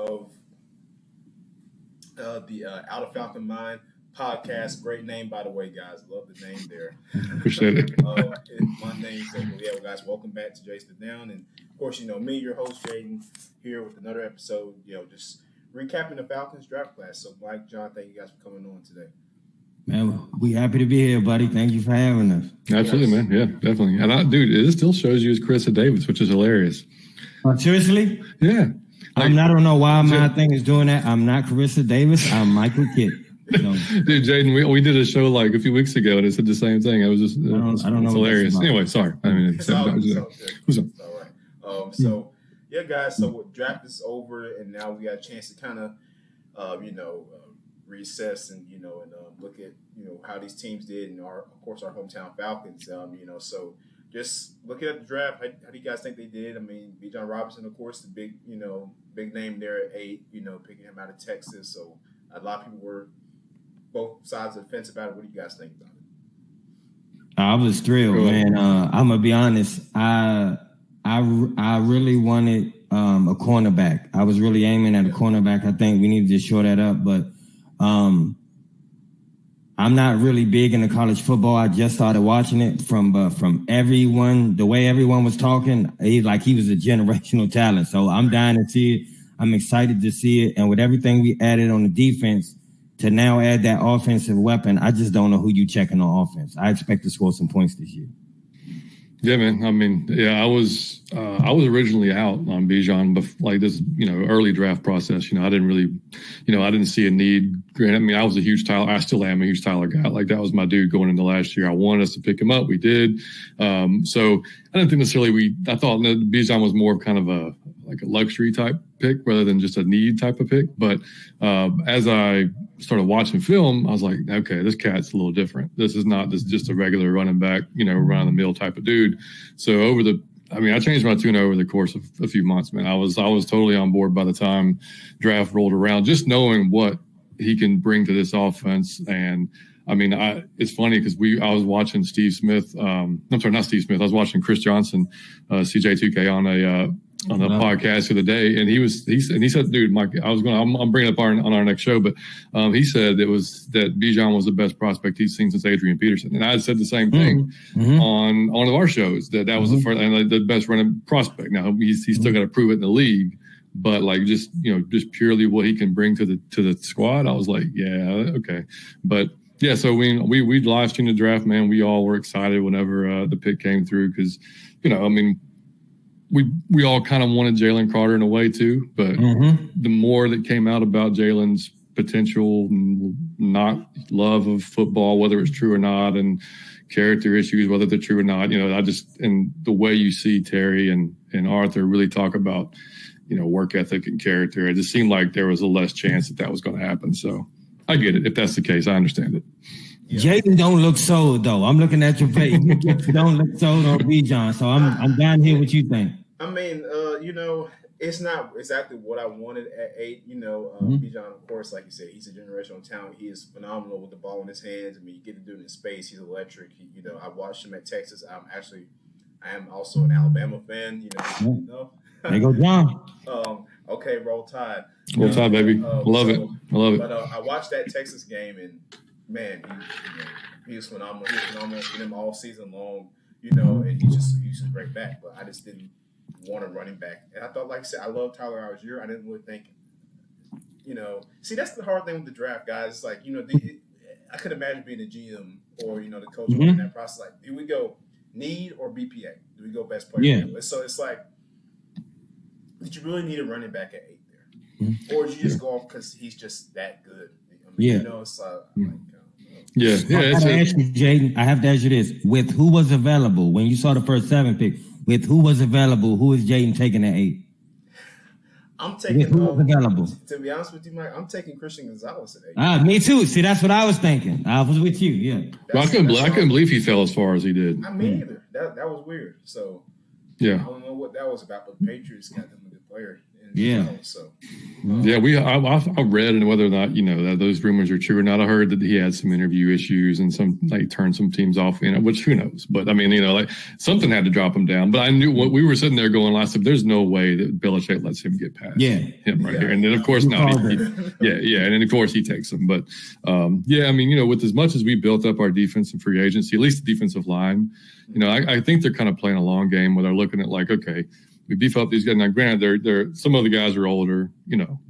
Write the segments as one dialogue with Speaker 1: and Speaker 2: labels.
Speaker 1: of the Outta Falcon Mind podcast. Great name, by the way, guys. Love the name there.
Speaker 2: Appreciate it.
Speaker 1: My name. So, yeah, guys, welcome back to Jason Down. And, of course, me, your host, Jaden, here with another episode, just recapping the Falcons draft class. So, Mike, John, thank you guys for coming on today.
Speaker 3: Man, we happy to be here, buddy. Thank you for having us.
Speaker 2: Absolutely, man. Yeah, definitely. And, dude, it still shows you as Carissa Davis, which is hilarious.
Speaker 3: Seriously?
Speaker 2: Yeah.
Speaker 3: I don't know why my thing is doing that. I'm not Carissa Davis. I'm Michael Kidd. So.
Speaker 2: Dude, Jaden, we did a show like a few weeks ago, and it said the same thing. It was just I don't know. Hilarious. Anyway, sorry. I mean,
Speaker 1: it's all right. So, yeah, guys. So what draft is over, and now we got a chance to kind of, recess and look at how these teams did, and of course our hometown Falcons. So just looking at the draft, how do you guys think they did? I mean, Bijan Robinson, of course, the big name there at 8. Picking him out of Texas. So a lot of people were both sides of the fence about it. What do you guys think about it?
Speaker 3: I was thrilled, man. I'm gonna be honest. I really wanted a cornerback. I was really aiming at a cornerback. I think we need to just shore that up, but I'm not really big into college football. I just started watching it from everyone. The way everyone was talking, he was a generational talent. So I'm dying to see it. I'm excited to see it, and with everything we added on the defense. To now add that offensive weapon, I just don't know who you checking on offense. I expect to score some points this year.
Speaker 2: Yeah, man. I mean, yeah, I was originally out on Bijan, like this, early draft process. I didn't really, I didn't see a need. Granted, I mean, I still am a huge Tyler guy. Like that was my dude going into last year. I wanted us to pick him up. We did. So I didn't think necessarily I thought Bijan was more of kind of a luxury type pick rather than just a need type of pick. But as I started watching film, I was like, okay, this cat's a little different. This is not just a regular running back, run of the mill type of dude. So I changed my tune over the course of a few months, man. I was totally on board by the time draft rolled around, just knowing what he can bring to this offense. And I mean, it's funny because I was watching Steve Smith. I'm sorry, not Steve Smith. I was watching Chris Johnson, CJ2K on the podcast the other day, and he said, "Dude, Mike, I'm bringing up on our next show, but he said that Bijan was the best prospect he's seen since Adrian Peterson." And I had said the same thing on one of our shows that was the first and the best running prospect. Now he's still got to prove it in the league, but just purely what he can bring to the squad, I was like, yeah, okay, but. Yeah, so we live streamed the draft, man. We all were excited whenever the pick came through because, we all kind of wanted Jalen Carter in a way too, but the more that came out about Jalen's potential, not love of football, whether it's true or not, and character issues, whether they're true or not, and the way you see Terry and Arthur really talk about, work ethic and character, it just seemed like there was a less chance that was going to happen. So. I get it. If that's the case, I understand it.
Speaker 3: Yeah. Jaden don't look sold, though. I'm looking at your face. You don't look sold on Bijan, so I'm down here what you think.
Speaker 1: I mean, it's not exactly what I wanted at 8. Bijan, of course, like you said, he's a generational talent. He is phenomenal with the ball in his hands. I mean, you get to do it in space. He's electric. I watched him at Texas. I am also an Alabama fan.
Speaker 3: There go John.
Speaker 1: Okay, roll Tide.
Speaker 2: Roll Tide, baby. Love it. I love it.
Speaker 1: But I watched that Texas game, and man, he was phenomenal. He was phenomenal for them all season long. And he's just a great back. But I just didn't want a running back. And I thought, like I said, I love Tyler Algier. I didn't really think, see, that's the hard thing with the draft, guys. It's like, I could imagine being a GM or the coach in that process. Like, do we go need or BPA? Do we go best player?
Speaker 3: Yeah.
Speaker 1: So it's like. Did you really need a running back at 8 there? Or did you just go off because he's just that good? It's
Speaker 3: I have to ask you this. With who was available, when you saw the first 7 pick, with who was available, who is Jaden taking at 8?
Speaker 1: I'm taking
Speaker 3: who was available.
Speaker 1: To be honest with you, Mike, I'm taking Christian Gonzalez at 8.
Speaker 3: Me too. See, that's what I was thinking. I was with you, yeah.
Speaker 2: I couldn't believe he fell as far as he did.
Speaker 1: I mean, either. That was weird. So,
Speaker 2: yeah.
Speaker 1: I don't know what that was about, but the Patriots got them a good player.
Speaker 3: Yeah.
Speaker 1: So.
Speaker 2: Yeah, I read and whether or not that those rumors are true or not. I heard that he had some interview issues and some turned some teams off. Which who knows? But I mean, something had to drop him down. But I knew what we were sitting there going last time. There's no way that Belichick lets him get past him right here. And then of course not. And then of course he takes him. But I mean, with as much as we built up our defense and free agency, at least the defensive line, I think they're kind of playing a long game where they're looking at okay. We beef up these guys. Now, granted, they're some of the guys are older,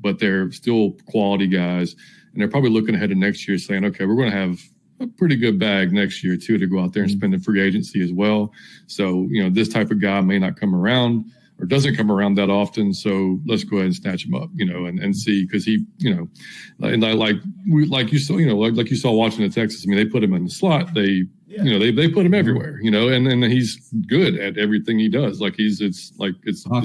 Speaker 2: but they're still quality guys, and they're probably looking ahead to next year, saying, "Okay, we're going to have a pretty good bag next year too to go out there and spend in free agency as well." So, this type of guy may not come around or doesn't come around that often. So let's go ahead and snatch him up, and see because he, and like you saw watching the Texas. I mean, they put him in the slot. They put him everywhere, and he's good at everything he does. It's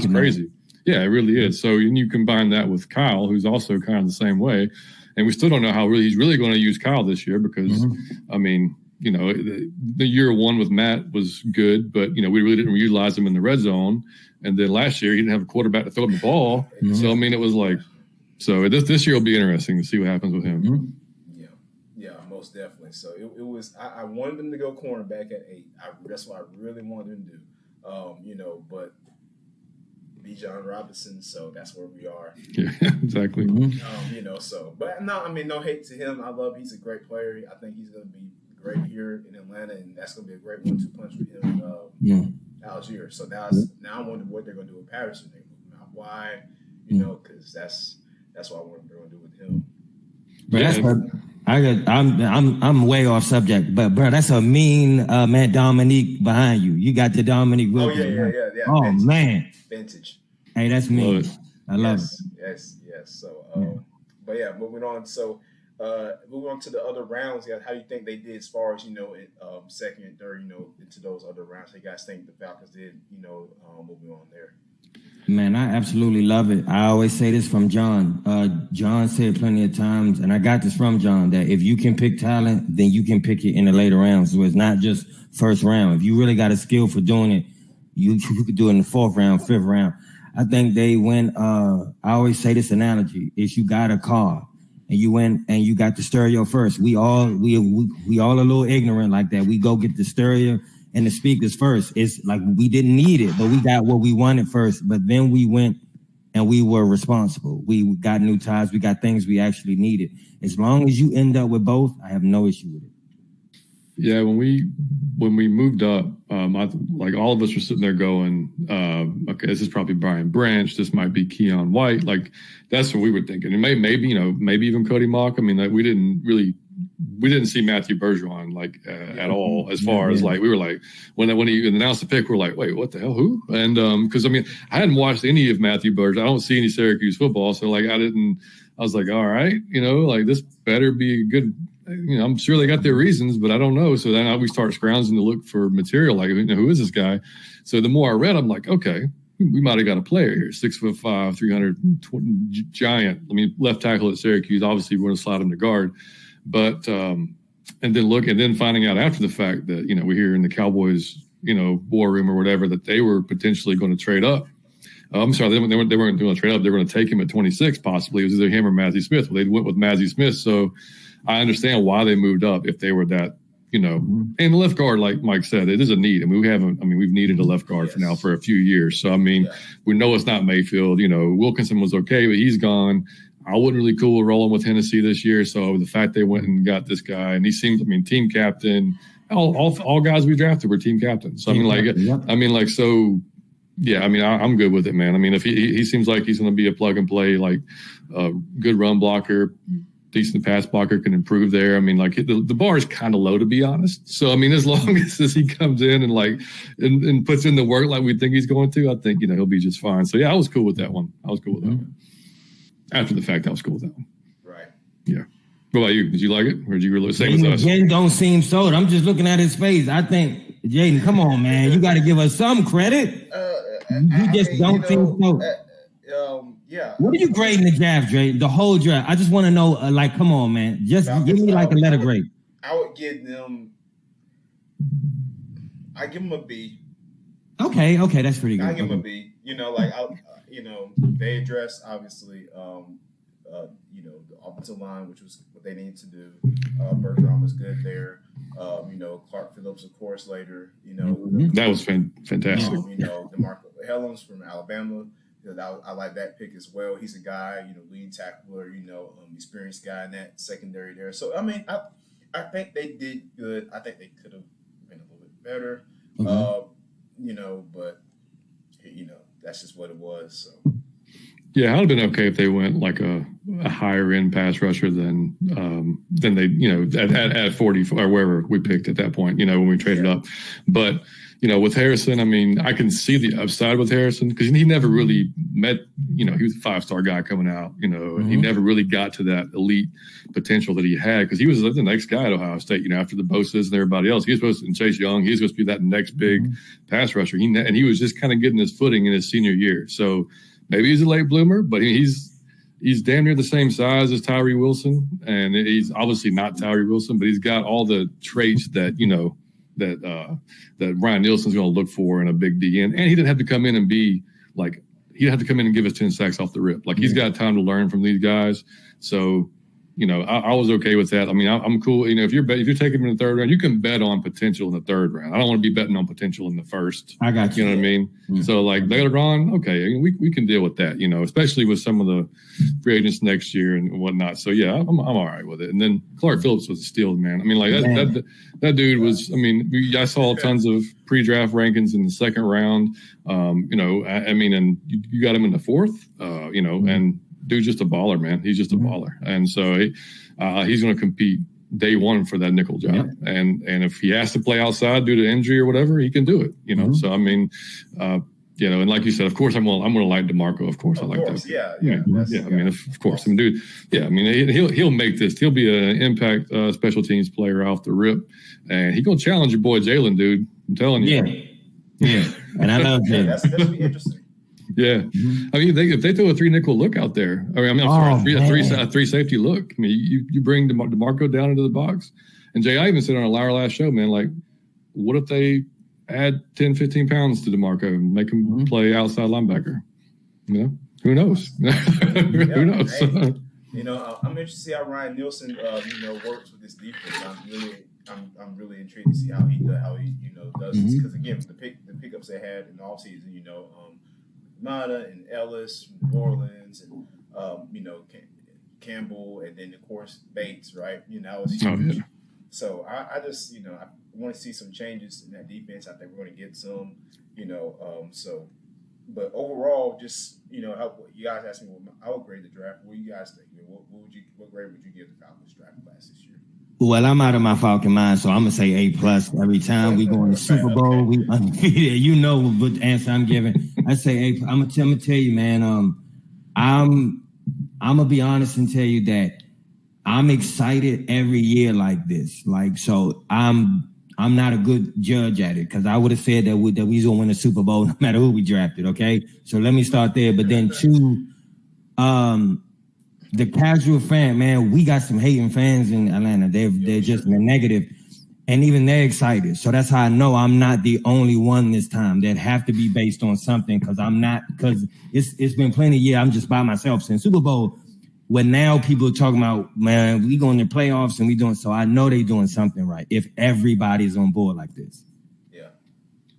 Speaker 2: crazy. Yeah, it really is. So you combine that with Kyle, who's also kind of the same way, and we still don't know how he's really going to use Kyle this year because, I mean, the year one with Matt was good, but we really didn't utilize him in the red zone. And then last year he didn't have a quarterback to throw him the ball. So I mean, it was so this year will be interesting to see what happens with him.
Speaker 1: Yeah, most definitely. So it was. I wanted them to go cornerback at 8. That's what I really wanted them to do. But Bijan Robinson. So that's where we are.
Speaker 2: Yeah, exactly.
Speaker 1: But no, I mean, no hate to him. He's a great player. I think he's going to be great here in Atlanta, and that's going to be a great 1-2 punch for him. Algier. So now I wonder what they're going to do with Patterson. They move him out. Why? Because that's what I wonder what they're going to do with him.
Speaker 3: But I'm way off subject, but bro, that's a mean man Dominique behind you. You got the Dominique Wilkins.
Speaker 1: Oh yeah.
Speaker 3: Oh
Speaker 1: vintage.
Speaker 3: Man,
Speaker 1: vintage.
Speaker 3: Hey, that's mean. I love it.
Speaker 1: Yes. So, but yeah, moving on. So, moving on to the other rounds, guys. How do you think they did as far as in second and third, into those other rounds? How you guys think the Falcons did, moving on there?
Speaker 3: Man, I absolutely love it. I always say this from John. John said plenty of times, and I got this from John, that if you can pick talent, then you can pick it in the later rounds. So it's not just first round. If you really got a skill for doing it, you could do it in the 4th round, 5th round. I think they went, I always say this analogy, is you got a car and you went and you got the stereo first. We all a little ignorant like that. We go get the stereo and the speakers first. It's like we didn't need it, but we got what we wanted first. But then we went and we were responsible. We got new ties. We got things we actually needed. As long as you end up with both, I have no issue with it.
Speaker 2: Yeah, when we moved up, all of us were sitting there going, okay, this is probably Brian Branch. This might be Keon White. That's what we were thinking. And maybe even Cody Mock. I mean, we didn't see Matthew Bergeron at all. As far as we were when he announced the pick, we're like, wait, what the hell? Who? And because I hadn't watched any of Matthew Bergeron. I don't see any Syracuse football, so I was like, all right, this better be a good. I'm sure they got their reasons, but I don't know. So then we start scrounging to look for material. Who is this guy? So the more I read, I'm like, okay, we might have got a player here. 6'5", 320 giant. Left tackle at Syracuse. Obviously, we're going to slide him to guard. But and then finding out after the fact that we hear in the Cowboys war room or whatever that they were potentially going to trade up. I'm sorry, they weren't going to trade up. They were going to take him at 26 possibly. It was either him or Mazi Smith. Well, they went with Mazi Smith. So I understand why they moved up if they were that, and the left guard, like Mike said, it is a need. We've needed a left guard for a few years. So, we know it's not Mayfield. Wilkinson was okay, but he's gone. I wasn't really cool with rolling with Hennessy this year. So the fact they went and got this guy, and he seems, team captain, all guys we drafted were team captains. So, I'm good with it, man. If he seems like he's going to be a plug and play, good run blocker, decent pass blocker, can improve there. The bar is kind of low, to be honest. So, as long as he comes in and puts in the work like we think he's going to, I think, he'll be just fine. So, yeah, I was cool with that one. After the fact, I was cool with that one.
Speaker 1: Right.
Speaker 2: Yeah. What about you? Did you like it? Or did you really same as us?
Speaker 3: Jaden don't seem sold. I'm just looking at his face. I think, Jaden, come on, man. You got to give us some credit. You just don't seem sold.
Speaker 1: Yeah.
Speaker 3: What are you grading the draft, Dre? The whole draft. I just want to know, come on, man. Just give me a letter grade.
Speaker 1: I would give them. I give them a B.
Speaker 3: Okay, that's pretty good.
Speaker 1: I give him a B. They addressed obviously, the offensive line, which was what they needed to do. Bergeron was good there. Clark Phillips, of course, later.
Speaker 2: That was fantastic.
Speaker 1: DeMarco Hellens from Alabama. I like that pick as well. He's a guy, leading tackler, experienced guy in that secondary there. So I mean, I think they did good. I think they could have been a little bit better. But that's just what it was. So.
Speaker 2: Yeah, I'd have been okay if they went like a higher end pass rusher than they, at 40 or wherever we picked at that point, when we traded up. But, with Harrison, I mean, I can see the upside with Harrison because he never really met, he was a 5-star guy coming out, and he never really got to that elite potential that he had because he was the next guy at Ohio State, after the Bosa's and everybody else. He was supposed to, and Chase Young, he was supposed to be that next big pass rusher. And he was just kind of getting his footing in his senior year. So, maybe he's a late bloomer, but he's damn near the same size as Tyree Wilson, and he's obviously not Tyree Wilson, but he's got all the traits that that Ryan Nielsen's going to look for in a big DN. And he didn't have to come in and be like he didn't have to come in and give us 10 sacks off the rip. Like he's got time to learn from these guys. So. I was okay with that. I mean, I'm cool. If you're taking him in the third round, you can bet on potential in the third round. I don't want to be betting on potential in the first.
Speaker 3: I got you.
Speaker 2: You know what I mean? Mm-hmm. So like later on, okay, we can deal with that. Especially with some of the free agents next year and whatnot. So yeah, I'm all right with it. And then Clark Phillips was a steal, man. I mean, like that dude was. I mean, I saw tons of pre-draft rankings in the second round. I mean, and you got him in the fourth. And. Dude's just a baller, man. He's just a baller. And so he's going to compete day one for that nickel job. Yeah. And if he has to play outside due to injury or whatever, he can do it, So, I mean, and like you said, of course, I'm going to like DeMarco. Of course, I like that.
Speaker 1: Yeah.
Speaker 2: I mean, of course. I mean, dude, yeah, I mean, he'll make this. He'll be an impact special teams player off the rip. And he's going to challenge your boy Jalen, dude. I'm telling you.
Speaker 3: Yeah. And I love Jalen.
Speaker 1: That's going to be interesting.
Speaker 2: Yeah, I mean, if they throw a 3-nickel look out there, a 3 safety look. I mean, you bring DeMarco down into the box, and Jay, I even said on our last show, man, like, what if they add 10, 15 pounds to DeMarco and make him play outside linebacker? Who knows? Who knows?
Speaker 1: Hey, I'm interested to see how Ryan Nielsen, works with this defense. I'm really intrigued to see how he does this because again, the pickups they had in the offseason, Mata and Ellis from New Orleans and Campbell and then of course Bates, right? It's huge. Oh, yeah. So I just I want to see some changes in that defense. I think we're going to get some, but overall, just how you guys asked me, I would grade the draft. What do you guys think? What grade would you give the Falcons draft class this year?
Speaker 3: Well, I'm out of my Falcon mind, so I'm gonna say A+ every time we go in the Super Bowl. We undefeated. What answer I'm giving. I say A. I'm gonna tell you, man. I'm gonna be honest and tell you that I'm excited every year like this. Like so, I'm not a good judge at it because I would have said that we gonna win the Super Bowl no matter who we drafted. Okay, so let me start there. But then two, the casual fan, man, we got some hating fans in Atlanta. They're just in the negative, and even they're excited. So that's how I know I'm not the only one this time. That have to be based on something because it's been plenty of years. I'm just by myself since Super Bowl. When now people are talking about, man, we going to playoffs and we doing so. I know they doing something right if everybody's on board like this.
Speaker 1: Yeah.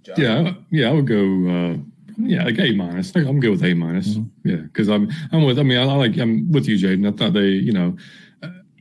Speaker 2: John? Yeah, I would go. Like A-. I'm good with A-. Yeah, because I'm with you, Jaden. I thought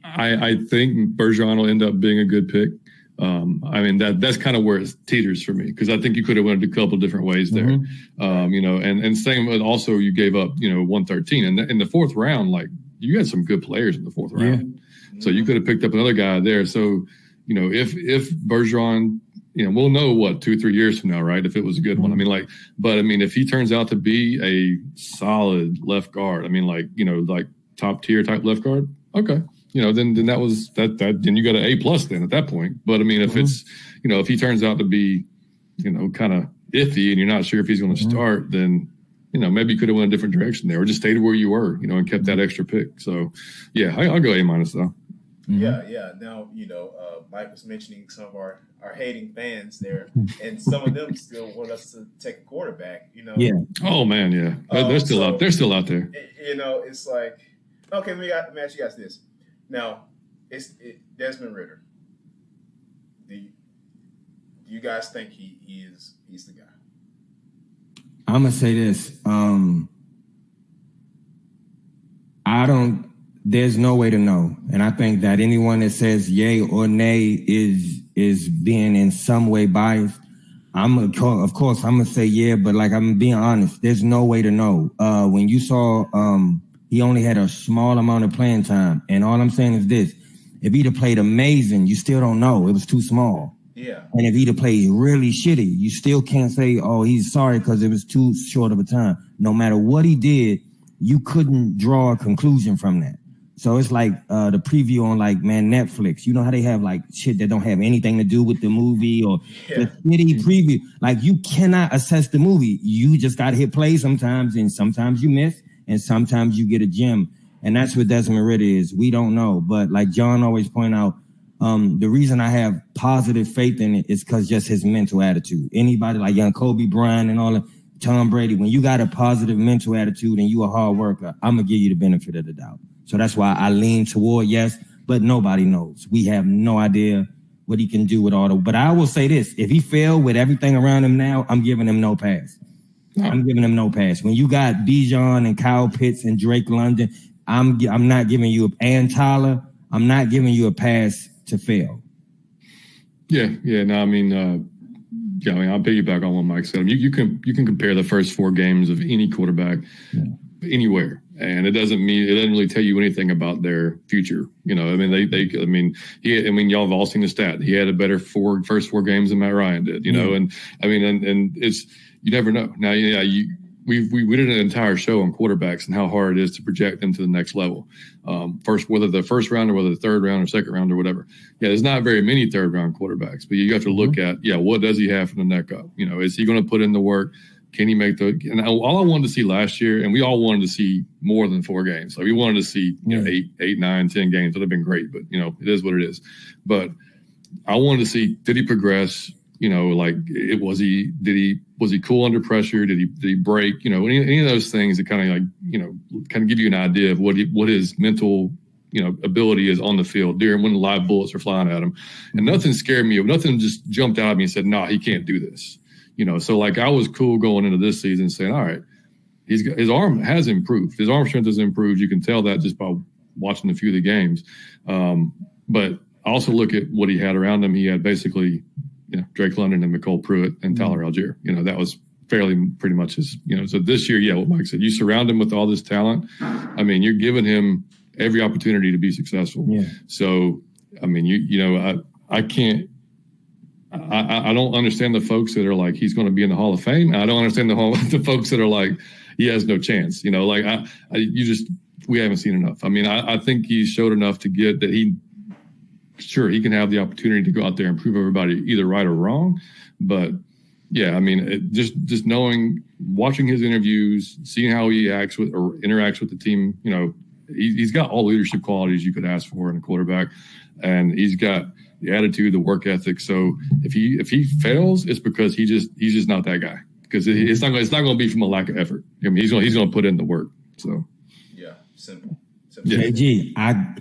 Speaker 2: I think Bergeron will end up being a good pick. That's kind of where it teeters for me because I think you could have went a couple different ways there. And same with also you gave up 113 and in the fourth round, like you had some good players in the fourth round, so you could have picked up another guy there. So if Bergeron. We'll know 2-3 years from now, right? If it was a good one. If he turns out to be a solid left guard, like top tier type left guard, okay. Then that was that then you got an A+ then at that point. But if it's, if he turns out to be, kind of iffy and you're not sure if he's going to start, then, maybe you could have went a different direction there or just stayed where you were, and kept that extra pick. So yeah, I'll go A- though.
Speaker 1: Yeah. Now, Mike was mentioning some of our hating fans there, and some of them still want us to take a quarterback.
Speaker 3: Yeah.
Speaker 2: Oh man, yeah. They're still out. They're still out there.
Speaker 1: It's like, okay, let me ask you guys this. Now, it's Desmond Ridder. Do you guys think he's the guy?
Speaker 3: I'm gonna say this. There's no way to know. And I think that anyone that says yay or nay is being in some way biased. Of course, I'm gonna say yeah, but like I'm being honest, there's no way to know. When you saw he only had a small amount of playing time, and all I'm saying is this: if he'd have played amazing, you still don't know. It was too small.
Speaker 1: Yeah.
Speaker 3: And if he'd have played really shitty, you still can't say, oh, he's sorry because it was too short of a time. No matter what he did, you couldn't draw a conclusion from that. So it's like the preview on Netflix. You know how they have like shit that don't have anything to do with the movie or the shitty preview. Like you cannot assess the movie. You just got to hit play sometimes, and sometimes you miss, and sometimes you get a gem. And that's what Desmond Ridder is. We don't know. But like John always point out, the reason I have positive faith in it is because just his mental attitude. Anybody like young Kobe Bryant and all that, Tom Brady, when you got a positive mental attitude and you a hard worker, I'm going to give you the benefit of the doubt. So that's why I lean toward yes, but nobody knows. We have no idea what he can do with all the. But I will say this: if he failed with everything around him now, I'm giving him no pass. I'm giving him no pass. When you got Bijan and Kyle Pitts and Drake London, I'm not giving you and Tyler. I'm not giving you a pass to fail.
Speaker 2: Yeah. No, I mean, I'll piggyback on what Mike said. I mean, you can compare the first 4 games of any quarterback anywhere. And it doesn't really tell you anything about their future. I mean, y'all have all seen the stat. He had a better first 4 games than Matt Ryan did, and I mean, and it's, you never know. Now, we did an entire show on quarterbacks and how hard it is to project them to the next level. Whether the first round or whether the third round or second round or whatever. Yeah, there's not very many third round quarterbacks, but you have to look at, what does he have from the neck up? Is he going to put in the work? Can he make and all I wanted to see last year, and we all wanted to see more than 4 games. Like we wanted to see, 8, 9, 10 games. That would have been great, but it is what it is. But I wanted to see, did he progress? Was he cool under pressure? Did he break? Any of those things that kind of give you an idea of what his mental, ability is on the field during when the live bullets are flying at him. And nothing scared me. Nothing just jumped out at me and said, no, he can't do this. So like I was cool going into this season saying, all right, his arm has improved. His arm strength has improved. You can tell that just by watching a few of the games. But I also look at what he had around him. He had basically, Drake London and McCole Pruitt and Tyler Algier. That was pretty much his, so this year, what Mike said, you surround him with all this talent. I mean, you're giving him every opportunity to be successful. Yeah. So, I mean, I can't, I don't understand the folks that are like, he's going to be in the Hall of Fame. I don't understand the folks that are like, he has no chance. We haven't seen enough. I mean, I think he showed enough to get that he can have the opportunity to go out there and prove everybody either right or wrong. But yeah, I mean, just watching his interviews, seeing how he acts with or interacts with the team, he's got all leadership qualities you could ask for in a quarterback, and he's got the attitude, the work ethic. So if he fails, it's because he's just not that guy. Because it's not going to be from a lack of effort. I mean, he's going to put in the work. So
Speaker 1: yeah, simple.
Speaker 3: Yeah. JG,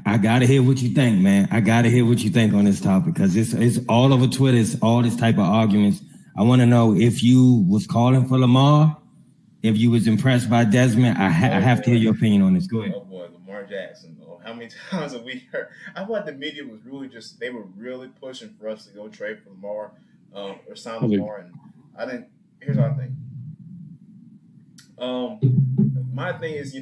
Speaker 3: I gotta hear what you think, man. I gotta hear what you think on this topic because it's all over Twitter. It's all this type of arguments. I want to know if you was calling for Lamar, if you was impressed by Desmond. I have to hear your opinion on this. Go ahead.
Speaker 1: Oh boy, Lamar Jackson. How many times have we heard? I thought the media was they were really pushing for us to go trade for Lamar or sign Lamar, and I didn't. Here's what I think. My thing is,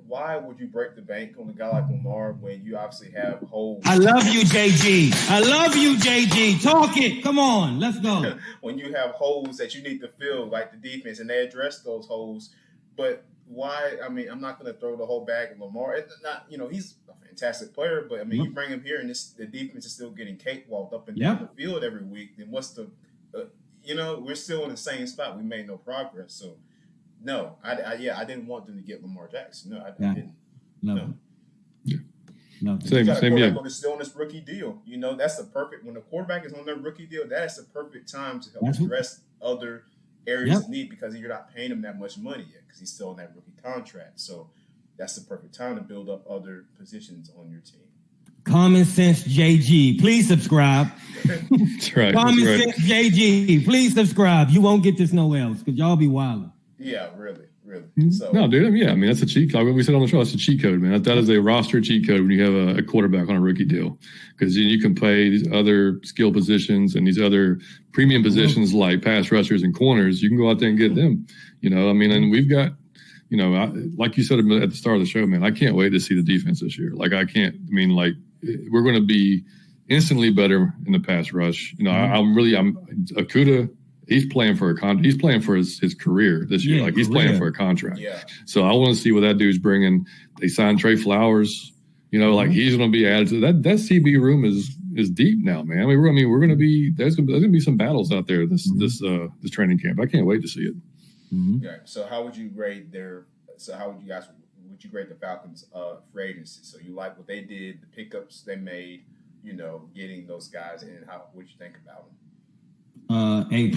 Speaker 1: why would you break the bank on a guy like Lamar when you obviously have holes?
Speaker 3: I love you, JG. I love you, JG. Talk it. Come on, let's go.
Speaker 1: When you have holes that you need to fill, like the defense, and they address those holes, but why? I mean, I'm not going to throw the whole bag at Lamar. It's not, he's a fantastic player, but I mean, you bring him here, and the defense is still getting cakewalked up and down the field every week. Then what's the, we're still in the same spot. We made no progress, so. No, I didn't want them to get Lamar Jackson. No, I didn't.
Speaker 3: No.
Speaker 2: Yeah.
Speaker 3: Nothing.
Speaker 2: Same, yeah.
Speaker 1: Still on this rookie deal. You know, that's the perfect when the quarterback is on their rookie deal. That's the perfect time to help address other areas of need because you're not paying him that much money yet because he's still on that rookie contract. So that's the perfect time to build up other positions on your team.
Speaker 3: Common Sense JG, please subscribe.
Speaker 2: That's right.
Speaker 3: Common Sense JG, please subscribe. You won't get this nowhere else because y'all be wilding.
Speaker 1: Yeah, really. So,
Speaker 2: no, dude. Yeah, I mean that's a cheat code. We said on the show, that's a cheat code, man. That is a roster cheat code when you have a quarterback on a rookie deal, because you can play these other skill positions and these other premium positions like pass rushers and corners. You can go out there and get them. You know, I mean, and we've got, you know, like you said at the start of the show, man. I can't wait to see the defense this year. Like we're going to be instantly better in the pass rush. You know, I'm Outta. He's playing for he's playing for his career this year. Like he's playing for a contract.
Speaker 1: Yeah.
Speaker 2: So I want to see what that dude's bringing. They signed Trey Flowers. You know, like he's going to be added to that. That CB room is deep now, man. I mean, we're going to be there's going to be some battles out there this training camp. I can't wait to see it.
Speaker 1: Yeah. So how would you grade would you grade the Falcons free agency? So you like what they did, the pickups they made, you know, getting those guys in. What you think about them?
Speaker 3: A+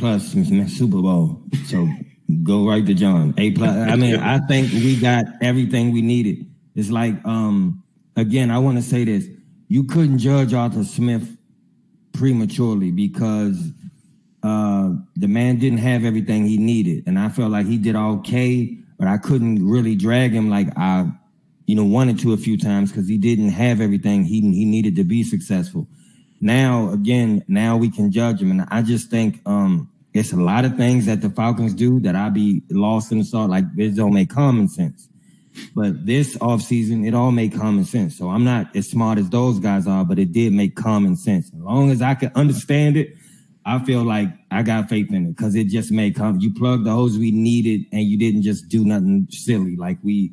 Speaker 3: Super Bowl. So go right to John. A+. I mean, I think we got everything we needed. It's like, again, I want to say this. You couldn't judge Arthur Smith prematurely because the man didn't have everything he needed. And I felt like he did okay, but I couldn't really drag him like I, wanted to a few times because he didn't have everything he needed to be successful. Now we can judge him. And I just think it's a lot of things that the Falcons do that I'll be lost in the sauce. Like, it don't make common sense. But this offseason, it all made common sense. So I'm not as smart as those guys are, but it did make common sense. As long as I can understand it, I feel like I got faith in it because it just made you plugged the holes we needed and you didn't just do nothing silly like we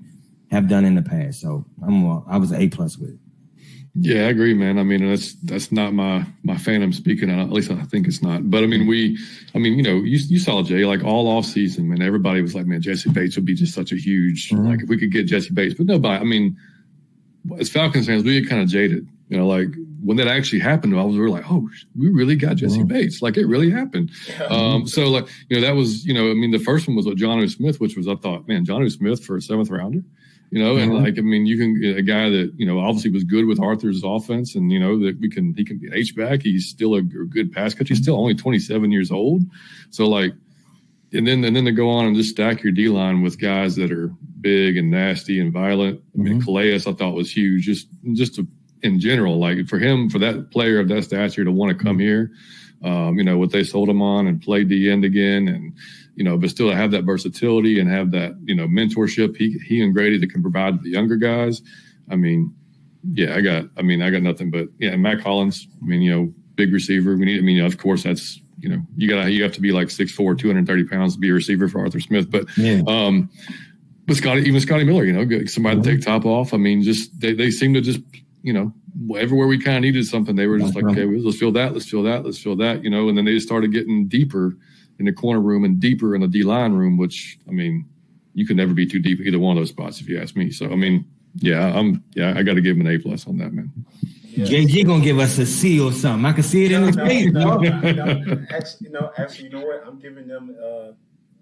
Speaker 3: have done in the past. So I was an A+ with it.
Speaker 2: Yeah, I agree, man. I mean, that's not my phantom speaking. At least I think it's not. But I mean, you saw Jay, like all off season, man. Everybody was like, man, Jesse Bates would be just such a huge like if we could get Jesse Bates. But nobody. I mean, as Falcons fans, we get kind of jaded. You know, like when that actually happened, we were like, oh, we really got Jesse Bates. Like it really happened. So like that was the first one was with Jonnu Smith, which was I thought, man, Jonnu Smith for a 7th rounder. And like, I mean, you can get a guy that, obviously was good with Arthur's offense and, that he can be an H-back. He's still a good pass catcher. He's still only 27 years old. So like, and then to go on and just stack your D-line with guys that are big and nasty and violent. I mean, Calais, I thought was huge. Just in general, like for that player of that stature to want to come here, what they sold him on and play D end again and, but still have that versatility and have that, mentorship he and Grady that can provide to the younger guys. I mean, yeah, I got nothing but Matt Collins. I mean, big receiver. Of course that's, you have to be like 6'4", 230 pounds to be a receiver for Arthur Smith. But but Scotty Miller, somebody to take top off. I mean, just they seem to just, everywhere we kind of needed something, they were just like, okay, let's fill that, and then they just started getting deeper in the corner room and deeper in the D-line room, which, I mean, you could never be too deep either one of those spots if you ask me. So, I mean, I got to give him an A+ on that, man.
Speaker 3: Yeah. JG gonna give us a C or something. I can see it in his face.
Speaker 1: Actually, you know what? I'm giving them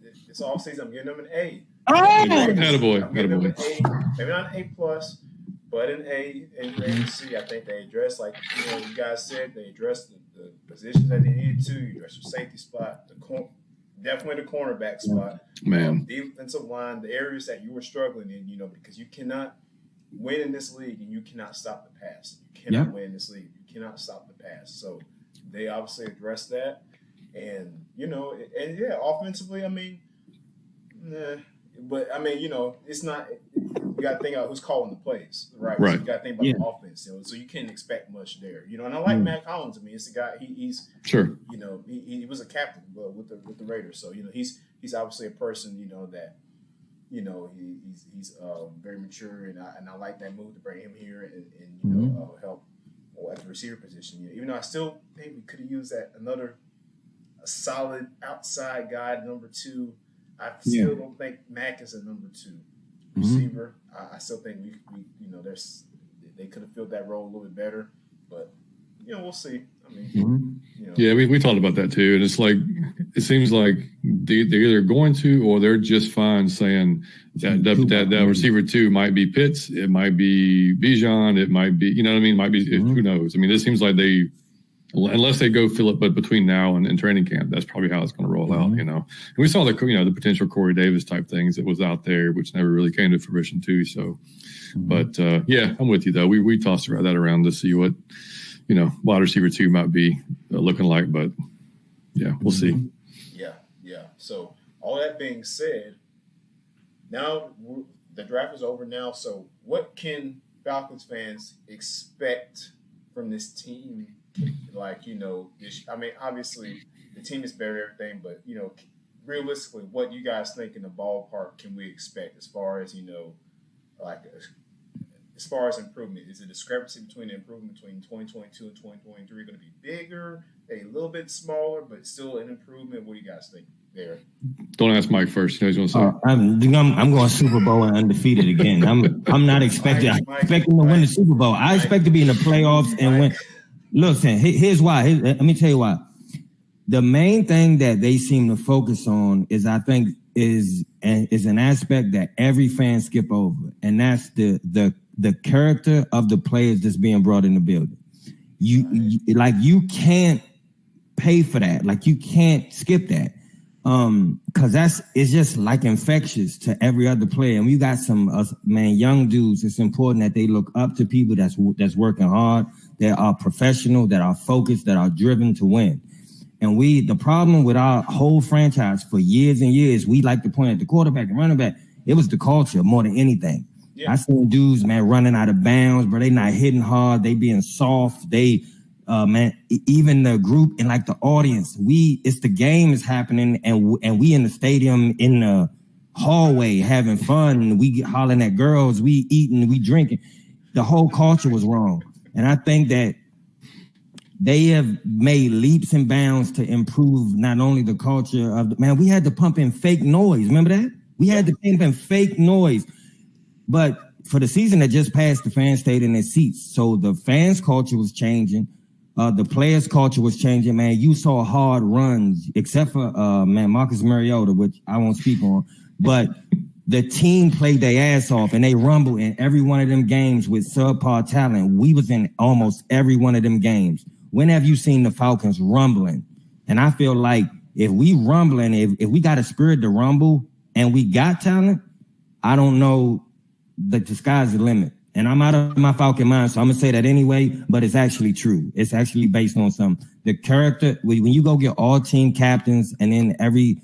Speaker 1: this offseason. I'm giving them an A.
Speaker 2: Attaboy.
Speaker 1: I'm giving them an A. Maybe not an A+, but an A and grade C. I think they addressed, like you guys said, they addressed the positions that they needed to. You addressed your safety spot, definitely the cornerback spot,
Speaker 2: man,
Speaker 1: defensive line, the areas that you were struggling in. Because you cannot win in this league and you cannot stop the pass. You cannot win in this league. You cannot stop the pass. So they obviously addressed that, and offensively, I mean, but I mean, it's not. You got to think about who's calling the plays, right? So you got to think about the offense, so you can't expect much there, And I like Matt Collins. I mean, it's a guy. He's
Speaker 2: sure.
Speaker 1: He was a captain with the Raiders, so he's obviously a person, that he's very mature, and I like that move to bring him here and help at the receiver position. Even though I still think we could have used a solid outside guy, number 2. I still don't think Mac is a number 2 receiver. I still think we there's they could have filled that role a little bit better. But we'll see. I mean,
Speaker 2: yeah, we talked about that too, and it's like it seems like they're either going to or they're just fine saying that receiver 2 might be Pitts, it might be Bijan, it might be what I mean, might be who knows. I mean, it seems like they. Unless they go fill it, but between now and training camp, that's probably how it's going to roll out, And we saw the potential Corey Davis type things that was out there, which never really came to fruition too. So, but yeah, I'm with you though. We tossed that around to see what wide receiver 2 might be looking like, but yeah, we'll see.
Speaker 1: Yeah. So all that being said, now the draft is over now. So what can Falcons fans expect from this team? Obviously the team is better than everything, but realistically, what you guys think in the ballpark can we expect as far as as far as improvement? Is the discrepancy between the improvement between 2022 and 2023 going to be bigger, a little bit smaller, but still an improvement? What do you guys think there?
Speaker 2: Don't ask Mike first. You know he's going to say.
Speaker 3: I'm going Super Bowl and undefeated again. I'm not expecting. I'm expecting to win the Super Bowl. I expect to be in the playoffs and win. Listen, here's why. Let me tell you why. The main thing that they seem to focus on is, I think, is an aspect that every fan skip over, and that's the character of the players that's being brought in the building. You can't pay for that. Like, you can't skip that. Cause it's just like infectious to every other player. And we got some young dudes. It's important that they look up to people that's working hard, that are professional, that are focused, that are driven to win. And the problem with our whole franchise for years and years, we like to point at the quarterback and running back. It was the culture more than anything. Yeah. I seen dudes, running out of bounds, but they not hitting hard. They being soft. They, even the group and like the audience, it's the game is happening, and we in the stadium in the hallway having fun. We hollering at girls. We eating. We drinking. The whole culture was wrong. And I think that they have made leaps and bounds to improve not only the culture of we had to pump in fake noise. Remember that? We had to pump in fake noise. But for the season that just passed, the fans stayed in their seats. So the fans' culture was changing. The players' culture was changing, man. You saw hard runs, except for, Marcus Mariota, which I won't speak on. But the team played their ass off, and they rumbled in every one of them games with subpar talent. We was in almost every one of them games. When have you seen the Falcons rumbling? And I feel like if we rumbling, if we got a spirit to rumble and we got talent, I don't know that the sky's the limit. And I'm out of my Falcon mind, so I'm going to say that anyway, but it's actually true. It's actually based on the character. When you go get all team captains, and then every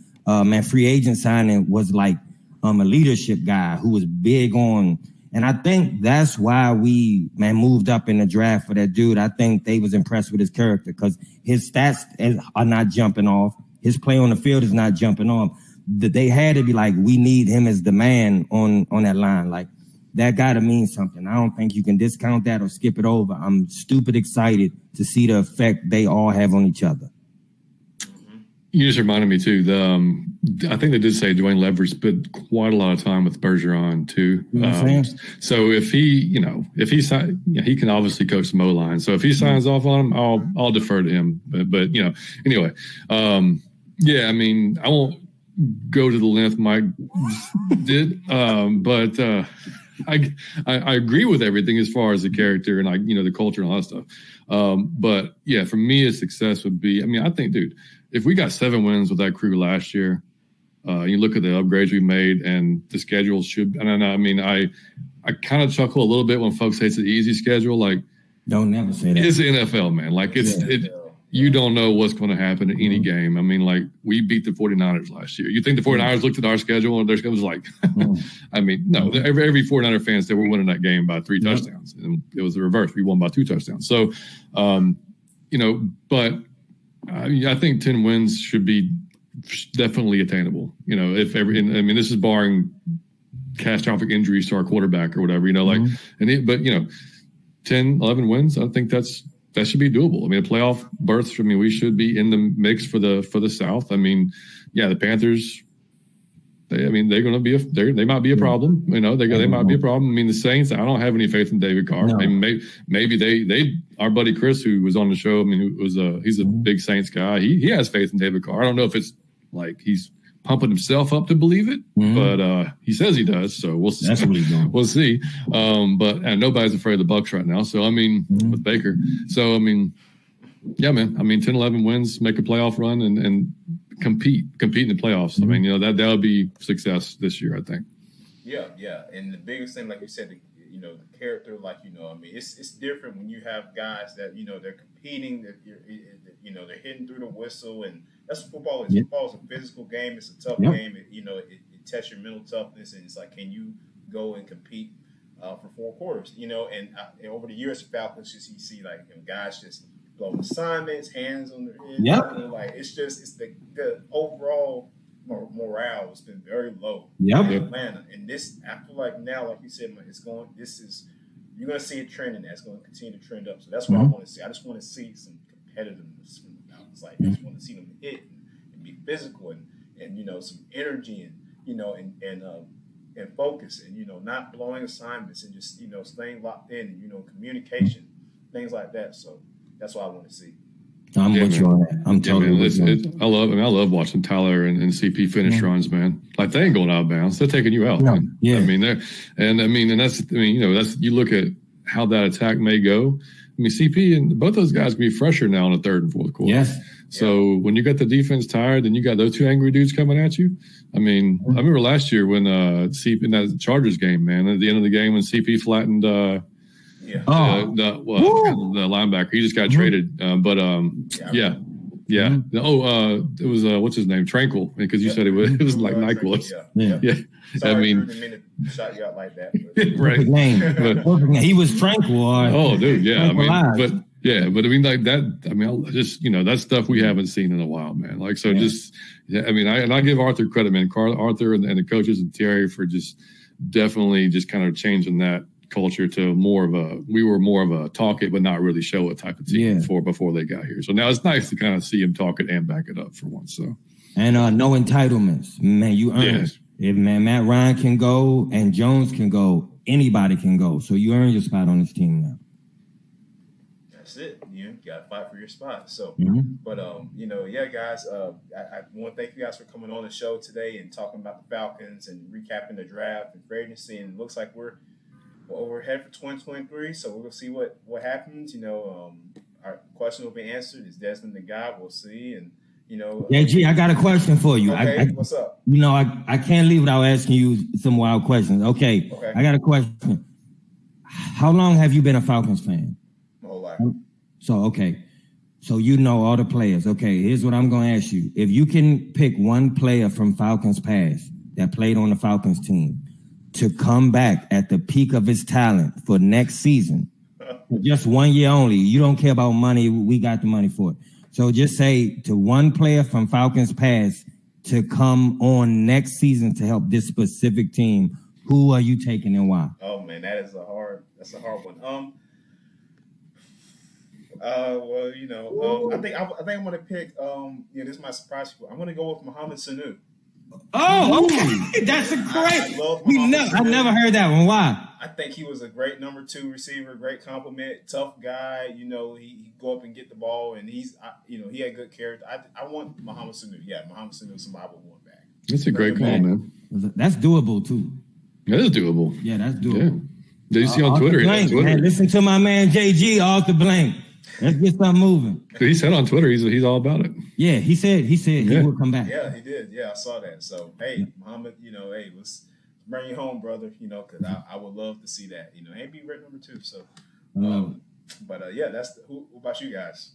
Speaker 3: free agent signing was like a leadership guy who was big on, and I think that's why we moved up in the draft for that dude. I think they was impressed with his character because his stats are not jumping off. His play on the field is not jumping off. They had to be like, we need him as the man on that line. Like, that got to mean something. I don't think you can discount that or skip it over. I'm stupid excited to see the effect they all have on each other.
Speaker 2: You just reminded me too. I think they did say Dwayne Leverett spent quite a lot of time with Bergeron too.
Speaker 3: You know what I'm saying?
Speaker 2: So if he can obviously coach the O-line. So if he signs off on him, I'll defer to him. But anyway, yeah. I mean, I won't go to the length Mike did, but I agree with everything as far as the character and the culture and all that stuff. But yeah, for me, a success would be. I mean, I think, dude, if we got 7 wins with that crew last year, you look at the upgrades we made, and the schedule should. And I mean, I kind of chuckle a little bit when folks say it's an easy schedule. Like,
Speaker 3: don't never say that.
Speaker 2: It's the NFL, man. Like, you don't know what's going to happen in any game. I mean, like, we beat the 49ers last year. You think the 49ers looked at our schedule and their schedule was like, I mean, no, every 49er fan said we're winning that game by 3 touchdowns. And it was the reverse. We won by 2 touchdowns. So, but I think 10 wins should be definitely attainable. This is barring catastrophic injuries to our quarterback or whatever, but 10, 11 wins, I think that should be doable. I mean, a playoff berth. I mean, we should be in the mix for the South. I mean, yeah, the Panthers they're going to be they might be a problem. You know, they might be a problem. I mean, the Saints, I don't have any faith in David Carr.
Speaker 3: No.
Speaker 2: I mean, maybe they our buddy Chris, who was on the show, I mean, he's a big Saints guy. He has faith in David Carr. I don't know if it's like he's pumping himself up to believe it, but he says he does. So we'll see.
Speaker 3: That's what he's doing.
Speaker 2: We'll see. And nobody's afraid of the Bucs right now. So I mean, with Baker. So I mean, yeah, man. I mean, 10, 11 wins, make a playoff run, and compete in the playoffs. I mean, you know, that would be success this year, I think.
Speaker 1: Yeah. And the biggest thing, like you said, you know, the character, like, you know, I mean, it's different when you have guys that, you know, they're competing, that you know, they're hitting through the whistle, and that's what football is. Football is a physical game. It's a tough game. It tests your mental toughness, and it's like, can you go and compete for 4 quarters? You know, and over the years, the Falcons, you see like, you know, guys just blow assignments, hands on their head. You know, like it's the overall morale has been very low in Atlanta, and this, I feel like now, like you said, you're going to see a trend, and that's going to continue to trend up. So that's what I want to see. I just want to see some competitiveness from the Falcons. Like, I just want to see them hit and be physical and you know, some energy and, you know, and focus, and, you know, not blowing assignments, and just, you know, staying locked in, and, you know, communication, things like that. So that's what I want to see.
Speaker 3: I'm with you on that. I'm totally with you.
Speaker 2: I love watching Tyler and CP finish runs, man. Like, they ain't going out of bounds. They're taking you out. Man.
Speaker 3: Yeah.
Speaker 2: I mean, you look at how that attack may go. I mean, CP and both those guys can be fresher now in the 3rd and 4th quarter.
Speaker 3: Yes.
Speaker 2: So when you got the defense tired, and you got those 2 angry dudes coming at you. I mean, I remember last year when CP in that Chargers game, man, at the end of the game when CP flattened the linebacker. He just got traded. It was what's his name? Tranquil, because you said it was like NyQuil. Yeah.
Speaker 1: Sorry,
Speaker 2: I mean,
Speaker 1: shot you out like that.
Speaker 2: Right.
Speaker 3: Name. He was tranquil.
Speaker 2: Oh, dude, yeah. I mean, but I mean, like that. I mean, just, you know, that's stuff we haven't seen in a while, man. Like, so just, I mean, I give Arthur credit, man. Arthur and the coaches and Thierry for just definitely just kind of changing that culture to we were more of a talk it but not really show it type of team before they got here. So now it's nice to kind of see him talk it and back it up for once. So, and
Speaker 3: no entitlements, man. You earn it. If Matt Ryan can go and Jones can go, anybody can go. So you earn your spot on this team now.
Speaker 1: That's it. You got to fight for your spot. So, but you know, guys. I want to thank you guys for coming on the show today and talking about the Falcons and recapping the draft and free agency. And it looks like we're headed for 2023, so we're gonna see what happens. You know, our question will be answered. Is Desmond the guy? We'll see. And, you know,
Speaker 3: G, I got a question for you.
Speaker 1: Okay, what's up?
Speaker 3: You know, I can't leave without asking you some wild questions. Okay, I got a question. How long have you been a Falcons fan?
Speaker 1: My whole life.
Speaker 3: So you know all the players. Okay, here's what I'm gonna ask you. If you can pick one player from Falcons past that played on the Falcons team to come back at the peak of his talent for next season, just 1 year only. You don't care about money. We got the money for it. So just say to one player from Falcons past to come on next season to help this specific team, who are you taking and why?
Speaker 1: Oh man, that's a hard one. Well, you know, I think I'm gonna pick. This might surprise people. I'm gonna go with Mohamed Sanu.
Speaker 3: Oh, okay. That's a great. I never heard that one. Why?
Speaker 1: I think he was a great number 2 receiver, great compliment, tough guy. You know, he go up and get the ball, and he had good character. I want Mohamed Sanu. Yeah, Mohamed Sanu is somebody I would want back.
Speaker 2: That's a great call, man.
Speaker 3: That's doable too.
Speaker 2: That is doable.
Speaker 3: Yeah, that's doable.
Speaker 2: Yeah. Did you see on Twitter?
Speaker 3: Man, listen to my man JG, off the blank. Let's get something moving.
Speaker 2: He said on Twitter he's all about it.
Speaker 3: Yeah, he said he would come back.
Speaker 1: Yeah, he did. Yeah, I saw that. So, hey, Muhammad, you know, hey, let's bring you home, brother. You know, because I would love to see that. You know, and be right number 2. So, that's who about you guys?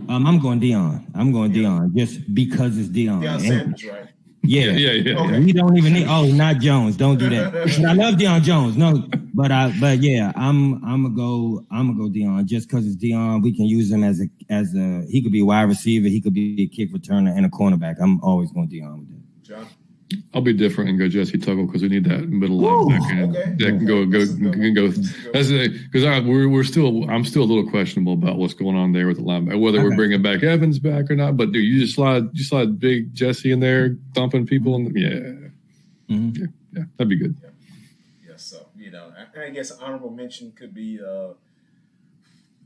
Speaker 3: I'm going Deion just because it's Deion.
Speaker 1: Deion Sanders, right?
Speaker 3: Yeah.
Speaker 1: Okay.
Speaker 3: We don't even need. Oh, not Jones. Don't do that. But I love Deion Jones. No, but yeah, I'm gonna go Deion just because it's Deion. We can use him as a. He could be a wide receiver. He could be a kick returner and a cornerback. I'm always going Deion with that.
Speaker 1: John.
Speaker 2: I'll be different and go Jesse Tuggle because we need that middle linebacker that can go. That's because I'm still a little questionable about what's going on there with the linebacker, whether we're bringing back Evans back or not. But dude, you slide big Jesse in there thumping people,
Speaker 3: Mm-hmm.
Speaker 2: Yeah, that'd be good.
Speaker 1: Yeah. So I guess an honorable mention could be I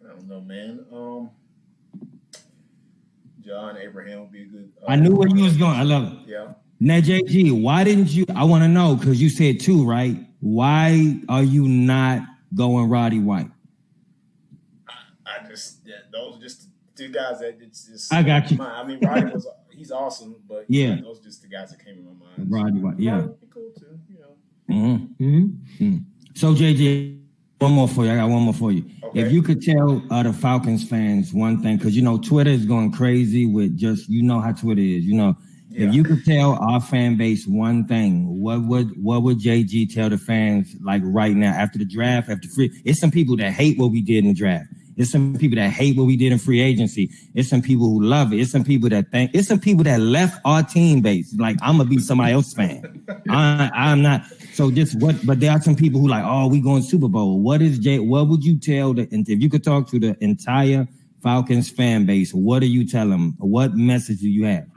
Speaker 1: don't know, man. John Abraham would be a good.
Speaker 3: I knew where you was going. I love it.
Speaker 1: Yeah.
Speaker 3: Now, JG, why didn't you? I want to know because you said 2, right? Why are you not going Roddy White?
Speaker 1: I just those are just the 2 guys that it's just.
Speaker 3: I got you.
Speaker 1: I mean, Roddy he's awesome, but
Speaker 3: yeah,
Speaker 1: those are just the guys that came in my mind.
Speaker 3: Roddy White, yeah,
Speaker 1: Roddy would be cool too.
Speaker 3: So JG, one more for you. I got one more for you.
Speaker 1: Okay.
Speaker 3: If you could tell the Falcons fans one thing, because Twitter is going crazy with just how Twitter is. If you could tell our fan base one thing, what would JG tell the fans like right now after the draft, after free? It's some people that hate what we did in the draft. It's some people that hate what we did in free agency. It's some people who love it. It's some people that think. It's some people that left our team base. Like I'm gonna be somebody else's fan. I'm not. So just what? But there are some people who like, oh, we going Super Bowl. What would you tell if you could talk to the entire Falcons fan base? What do you tell them? What message do you have?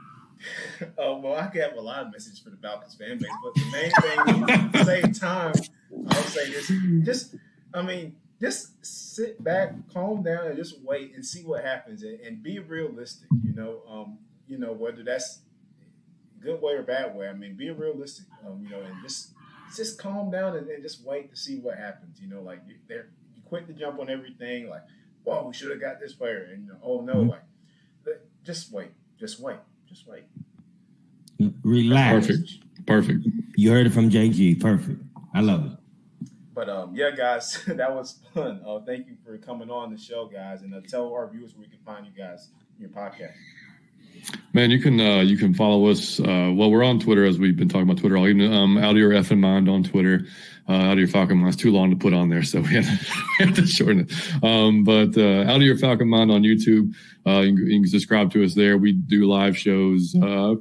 Speaker 1: Well, I could have a lot of messages for the Falcons fan base, but the main thing at the same time, I would say this: just sit back, calm down, and just wait and see what happens, and be realistic. Whether that's good way or bad way. I mean, be realistic. And just calm down and just wait to see what happens. You quick to jump on everything. Like, whoa, we should have got this player, and oh no, just wait.
Speaker 3: Relax.
Speaker 2: Perfect.
Speaker 3: You heard it from JG. Perfect. I love it.
Speaker 1: But yeah, guys, that was fun. Thank you for coming on the show, guys, and tell our viewers where we can find you guys in your podcast.
Speaker 2: Man, you can follow us. We're on Twitter as we've been talking about Twitter all evening. Out of your effing mind on Twitter. Out of your Falcon mind. It's too long to put on there, so we have to shorten it. But out of your Falcon mind on YouTube. You can subscribe to us there. We do live shows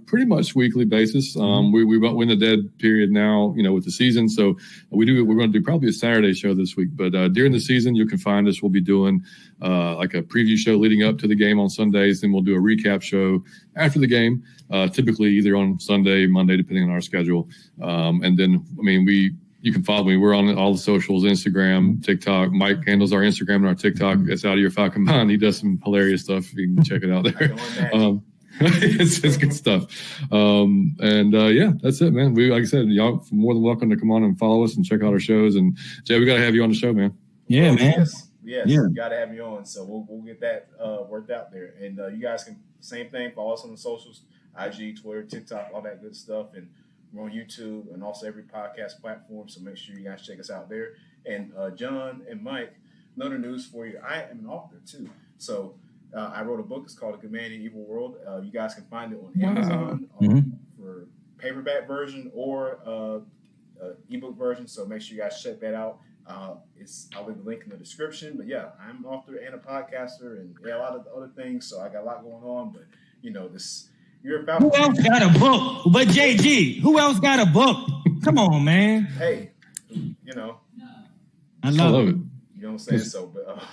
Speaker 2: pretty much weekly basis. We're in the dead period now, with the season. So we're going to do probably a Saturday show this week. But during the season, you can find us. We'll be doing like a preview show leading up to the game on Sundays. Then we'll do a recap show after the game, typically either on Sunday, Monday, depending on our schedule. And then, you can follow me. We're on all the socials, Instagram, TikTok. Mike handles our Instagram and our TikTok. It's Out of Your Falcon Mind. He does some hilarious stuff. You can check it out there. It's good stuff. That's it, man. Like I said, y'all are more than welcome to come on and follow us and check out our shows. And Jay, we got to have you on the show, man.
Speaker 3: Yeah, man.
Speaker 1: Yes, you got to have me on. So we'll get that worked out there. And you guys can, same thing, follow us on the socials, IG, Twitter, TikTok, all that good stuff. And we're on YouTube and also every podcast platform, so make sure you guys check us out there. And John and Mike, another news for you. I am an author too. So I wrote a book. It's called A Good Man in Evil World. You guys can find it on Amazon for paperback version or ebook version. So make sure you guys check that out. I'll leave the link in the description. But yeah, I'm an author and a podcaster and a lot of other things. So I got a lot going on. But you're about.
Speaker 3: Who else got a book? But JG, who else got a book? Come on, man.
Speaker 1: Hey,
Speaker 3: I love it.
Speaker 1: You know what I'm saying? So, but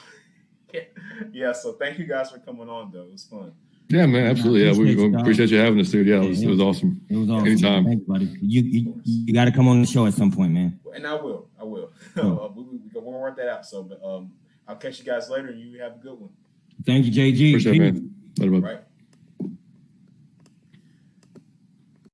Speaker 1: yeah. So thank you guys for coming on, though. It was fun.
Speaker 2: Yeah, man, absolutely. Yeah, we appreciate you having us, dude. Yeah, it was awesome.
Speaker 3: It was awesome.
Speaker 2: Anytime.
Speaker 3: Thanks, buddy. You got to come on the show at some point, man.
Speaker 1: And I will. We'll work that out. So, but I'll catch you guys later, and you have a good one.
Speaker 3: Thank you, JG.
Speaker 2: Appreciate it, man. Later, bud.
Speaker 1: Right.